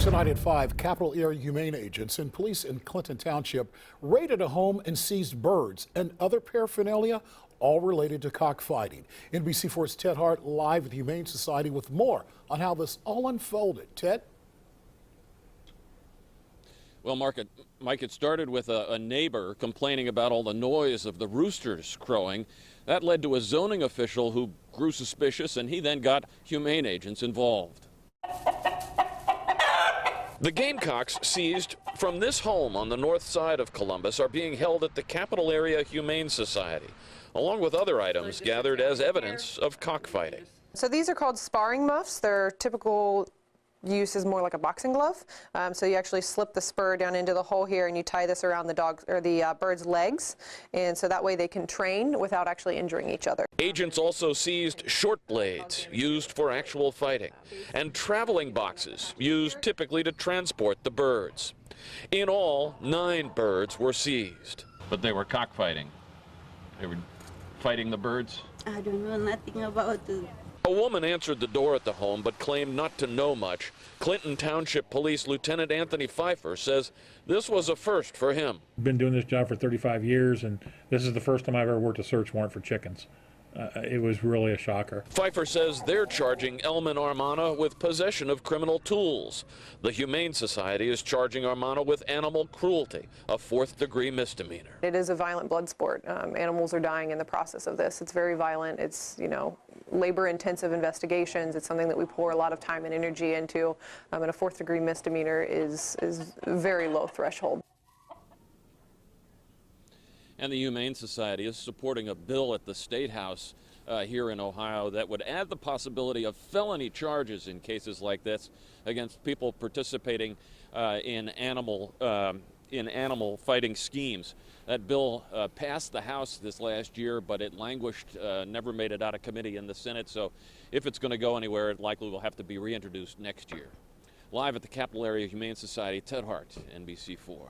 Tonight at 5, Capital Area Humane agents and police in Clinton Township raided a home and seized birds and other paraphernalia, all related to cockfighting. NBC4's Ted Hart live at the Humane Society with more on how this all unfolded. Ted? Well, Mike, it started with a neighbor complaining about all the noise of the roosters crowing. That led to a zoning official who grew suspicious, and he then got humane agents involved. The gamecocks seized from this home on the north side of Columbus are being held at the Capital Area Humane Society, along with other items gathered as evidence of cockfighting. So these are called sparring muffs. Their typical use is more like a boxing glove. So you actually slip the spur down into the hole here and you tie this around the dog's or the bird's legs, and so that way they can train without actually injuring each other. Agents also seized short blades used for actual fighting and traveling boxes used typically to transport the birds. In all, 9 birds were seized. But they were cockfighting. They were fighting the birds? I don't know nothing about it. A woman answered the door at the home but claimed not to know much. Clinton Township Police Lieutenant Anthony Pfeiffer says this was a first for him. I've been doing this job for 35 years, and this is the first time I've ever worked a search warrant for chickens. It was really a shocker. Pfeiffer says they're charging Elman Armana with possession of criminal tools. The Humane Society is charging Armana with animal cruelty, a 4th-degree misdemeanor. It is a violent blood sport. Animals are dying in the process of this. It's very violent. It's, labor-intensive investigations. It's something that we pour a lot of time and energy into, and a 4th-degree misdemeanor is a very low threshold. And the Humane Society is supporting a bill at the State House here in Ohio that would add the possibility of felony charges in cases like this against people participating in animal fighting schemes. That bill passed the House this last year, but it languished, never made it out of committee in the Senate. So if it's going to go anywhere, it likely will have to be reintroduced next year. Live at the Capital Area Humane Society, Ted Hart, NBC4.